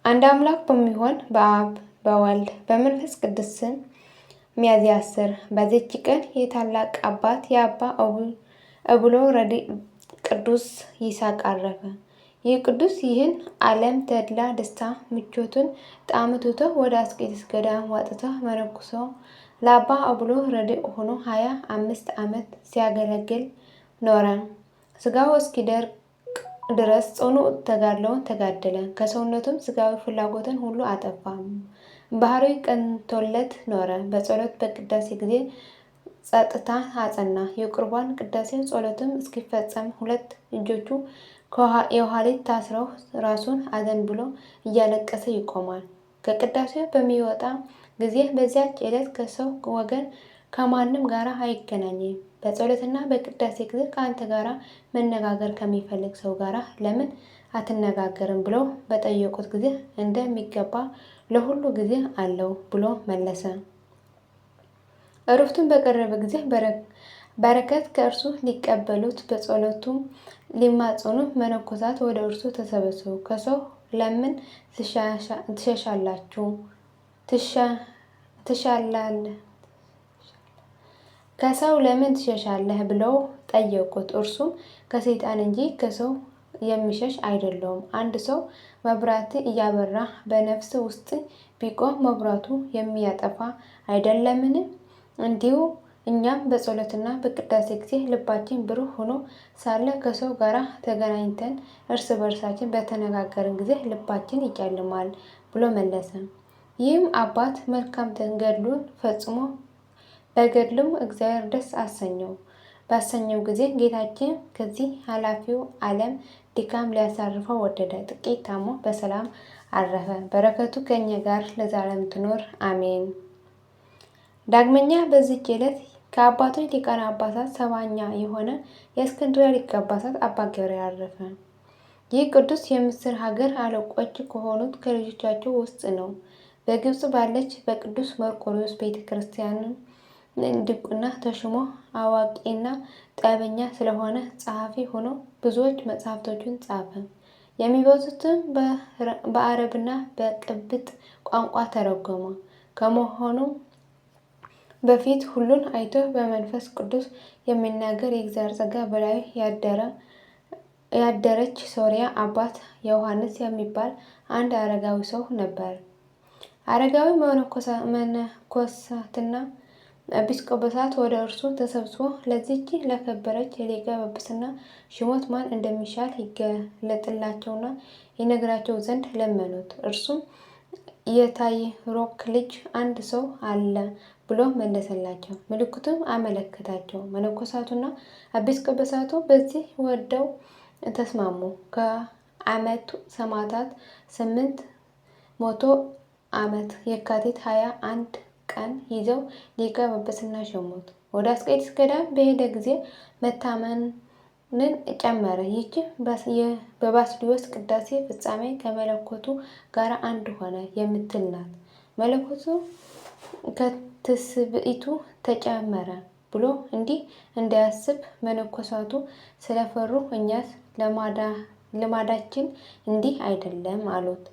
አንድ አምላክ በሚሆን በአብ በወልድ በመንፈስ ቅዱስ ስም ሚያዝያ 10 በዚች ቀን የታላቅ አባት የአባ አቡሎ ረድእ ቅዱስ ይስሐቅ አረፈ። ይህ ቅዱስ ይህን ዓለም ተድላ ደስታ ምቾቱን ጣዕም ትቶ ወደ አስቄጥስ ገዳም ወጥቶ መነኩሶ ለአባ አቡሎ ረድእ ሆኖ 25 ዓመት ሲያገለግል ኖረ። ስጋው እስኪደርቅ ድረስ ጽኑ ተጋድሎውን ተጋደለ። ከሰውነቱም ስጋዊ ፍላጎትን ሁሉ አጠፋ። ባህሪው ቀንቶለት ኖረ። በጸሎት በቅዳሴ ጊዜ ጸጥታ አጸና። የቁርባን ቅዳሴ ጸሎትም እስኪፈጸም ሁለት እጆቹ የኋሊት ታስረው ራሱን አዘንብሎ እያለቀሰ ይቆማል። ከቅዳሴው በሚወጣ ጊዜ በዚያች ዕለት ከሰው ወገን ከማንም ጋር አይገናኝም። በጸሎትና በቅዳሴ ጊዜ ከአንተ ጋር መነጋገር ከሚፈልግ ሰው ጋር ለምን አትነጋገርም ብለው በጠየቁት ጊዜ እንደሚገባ ለሁሉ ጊዜ አለው ብሎ መለሰ። እረፍቱን በቀረበ ጊዜ በረከት ከእርሱ ሊቀበሉት በጸሎቱም ሊማጸኑ መነኮሳት ወደ እርሱ ተሰበሰቡ። ከሰው ለምን ትሸሻላችሁ? ከሰው ለምን ትሸሻለህ ብለው ጠየቁት። እርሱም ከሰይጣን እንጂ ከሰው የሚሸሽ አይደለሁም። አንድ ሰው መብራት እያበራ በነፍስ ውስጥ ቢቆም መብራቱ የሚያጠፋ አይደለምን? እንዲሁ እኛም በጸሎትና በቅዳሴ ጊዜ ልባችን ብሩህ ሆኖ ሳለ ከሰው ጋር ተገናኝተን እርስ በርሳችን በተነጋገርን ጊዜ ልባችን ይጨልማል ብሎ መለሰ። ይህም አባት መልካም ገድሉን ፈጽሞ በገድሉም እግዚአብሔር ደስ ባሰኘው ጊዜ ጌታችን ከዚህ ኃላፊው ዓለም ድካም ሊያሳርፈው ወደደ። ጥቂት ታሞ በሰላም አረፈ። በረከቱ ከእኛ ጋር ለዘላለም ትኖር አሜን። ዳግመኛ በዚህች ዕለት ከአባቶች ሊቃነ ጳጳሳት 70ኛ የሆነ የእስክንድርያ ሊቀ ጳጳሳት አባ ገብርኤል አረፈ። ይህ ቅዱስ የምስር ሀገር አለቆች ከሆኑት ከልጆቻቸው ውስጥ ነው። በግብጽ ባለች በቅዱስ መርቆሬዎስ ቤተ ክርስቲያን ዲቁና ተሹሞ አዋቂና ጠበኛ ስለሆነ ጸሐፊ ሆኖ ብዙዎች መጽሐፍቶችን ጻፈ። የሚበዙትም በአረብና በቅብጥ ቋንቋ ተረጎመ። ከመሆኑ በፊት ሁሉን አይቶ በመንፈስ ቅዱስ የሚናገር የእግዚአብሔር ጸጋ በላዩ ያደረች ሶርያ አባት ዮሐንስ የሚባል አንድ አረጋዊ ሰው ነበር። አረጋዊ መነኮሳትና ኤጲስቆጶሳት ወደ እርሱ ተሰብስቦ ለዚህች ለከበረች የሊቀ ጵጵስና ሹመት ማን እንደሚሻል ይገለጥላቸውና ይነግራቸው ዘንድ ለመኑት። እርሱም የታይሮክ ልጅ አንድ ሰው አለ ብሎ መለሰላቸው። ምልክቱም አመለከታቸው። መነኮሳቱና ኤጲስቆጶሳቱ በዚህ ወደው ተስማሙ። ከዓመቱ ሰማዕታት 800 ዓመት የካቲት 21 ቀን ይዘው ሊቀ ጵጵስና ሾሙት። ወደ አስቄጥስ ገዳም በሄደ ጊዜ መታመንን ጨመረ። ይህች በባስልዮስ ቅዳሴ ፍጻሜ ከመለኮቱ ጋር አንድ ሆነ የምትል ናት። መለኮቱ ከትስብእቱ ተጨመረ ብሎ እንዲህ እንዳያስብ መነኮሳቱ ስለፈሩ እኛስ ልማዳችን እንዲህ አይደለም አሉት።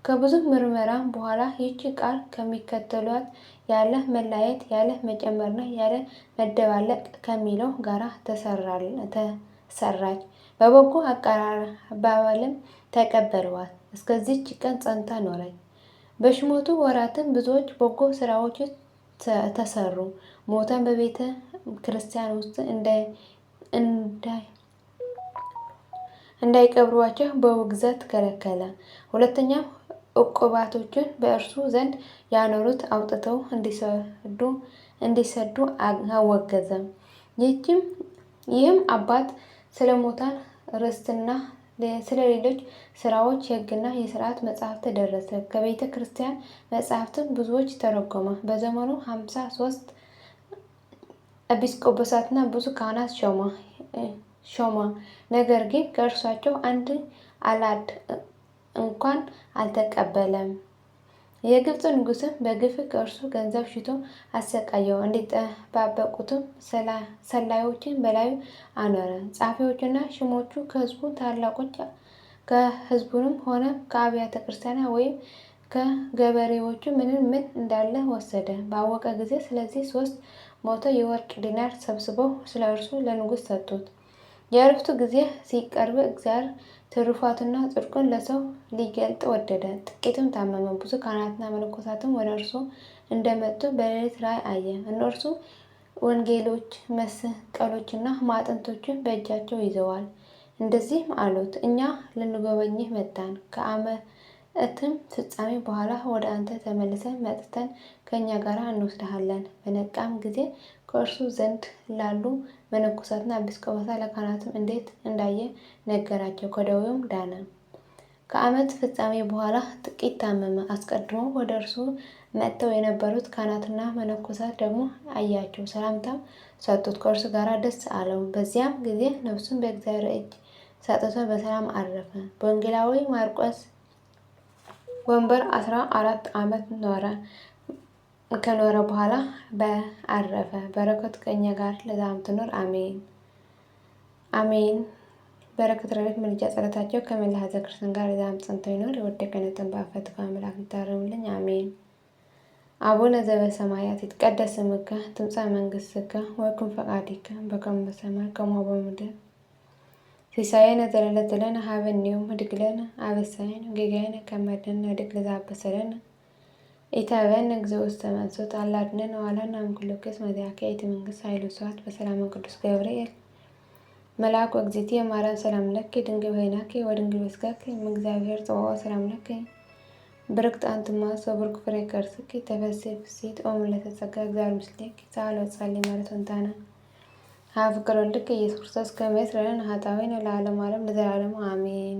ከብዙ ምርመራ በኋላ ይህች ቃል ከሚከተሏት ያለ መለያየት ያለ መጨመርና ያለ መደባለቅ ከሚለው ጋር ተሰራች። በበጎ አቀባበልም ተቀበሏት። እስከዚች ቀን ጸንታ ኖረች። በሹመቱ ወራትም ብዙዎች በጎ ስራዎች ተሰሩ። ሞተን በቤተ ክርስቲያን ውስጥ እንዳይቀብሯቸው በውግዘት ከለከለ። ሁለተኛም ዕቁባቶችን በእርሱ ዘንድ ያኖሩት አውጥተው እንዲሰዱ አወገዘ። ይህም አባት ስለ ሙታን ርስትና ስለ ሌሎች ስራዎች የሕግና የሥርዓት መጽሐፍት ደረሰ። ከቤተ ክርስቲያን መጽሐፍትም ብዙዎች ተረጎመ። በዘመኑ 53 ኤጲስቆጶሳትና ብዙ ካህናት ሾመ። ነገር ግን ከእርሳቸው አንድ አላድ እንኳን አልተቀበለም። የግብፅ ንጉሥም በግፍ ከእርሱ ገንዘብ ሽቶ አሰቃየው። እንዲጠባበቁትም ሰላዮችን በላዩ አኖረ። ጸሐፊዎችና ሹሞቹ ከሕዝቡ ከህዝቡንም ሆነ ከአብያተ ክርስቲያናት ወይም ከገበሬዎቹ ምን እንዳለ ወሰደ። ባወቀ ጊዜ ስለዚህ 300 የወርቅ ዲናር ሰብስበው ስለ እርሱ ለንጉሥ ሰጡት። የዕረፍቱ ጊዜ ሲቀርብ እግዚአብሔር ትሩፋቱና ጽድቁን ለሰው ሊገልጥ ወደደ። ጥቂትም ታመመ። ብዙ ካህናትና መነኮሳትም ወደ እርሱ እንደመጡ በሌሊት ራእይ አየ። እነርሱ ወንጌሎች፣ መስቀሎችና ማዕጠንቶችን በእጃቸው ይዘዋል። እንደዚህም አሉት፣ እኛ ልንጎበኝህ መጣን። ከዓመትም ፍጻሜ በኋላ ወደ አንተ ተመልሰን መጥተን ከእኛ ጋር እንወስድሃለን። በነቃም ጊዜ ከእርሱ ዘንድ ላሉ መነኮሳትና ኤጲስቆጶሳት ለካህናትም እንዴት እንዳየ ነገራቸው። ከደዌውም ዳነ። ከዓመት ፍጻሜ በኋላ ጥቂት ታመመ። አስቀድሞ ወደ እርሱ መጥተው የነበሩት ካህናትና መነኮሳት ደግሞ አያቸው፣ ሰላምታም ሰጡት፣ ከእርሱ ጋር ደስ አለው። በዚያም ጊዜ ነፍሱን በእግዚአብሔር እጅ ሰጥቶ በሰላም አረፈ። በወንጌላዊ ማርቆስ ወንበር 14 ዓመት ኖረ። ከኖረ በኋላ አረፈ። በረከቱ ከእኛ ጋር ለዘላለሙ ትኑር አሜን አሜን። በረከት ረድኤት ምልጃ ጸሎታቸው ከመላ ሕዝበ ክርስቲያን ጋር ለዘላለሙ ጸንቶ ይኑር። የወደቀ በአፈ አምላክ ይታረምልኝ አሜን። አቡነ ዘበሰማያት ይትቀደስ ስምከ ትምጻእ መንግሥትከ ወይኩን ፈቃድከ በከመ በሰማይ ከማሁ በምድር ሲሳየነ ዘለለዕለትነ ሀበነ ዮም ህድግ ለነ አበሳየነ ወጌጋየነ ከመ ንሕነድግ ለዘአበሰለነ ኢታብአነ እግዚኦ ውስተ መንሱት አላ አድኅነነ ወባልሐነ እምኩሉ ክስ መዚአከ ይእቲ መንግሥት ኃይል ወስብሐት በሰላመ ቅዱስ ገብርኤል መልአኩ እግዝእትየ ማርያም ሰላም ለኪ ድንግል በኅሊናኪ ወድንግል በሥጋኪ እምእግዚአብሔር ጽባኦት ሰላም ለኪ ብርክት አንቲ እምአንስት ወብሩክ ፍሬ ከርሥኪ ተፈሥሒ ፍሥሕት ኦ ምልዕተ ጸጋ እግዚአብሔር ምስሌኪ ጻል ወጸልይ ማለት ወንታነ ሀብ ፍቅር ወልድከ ኢየሱስ ክርስቶስ ከመ ይስረይ ለነ ኃጣውኢነ ለዓለመ ዓለም ለዘላለሙ አሜን።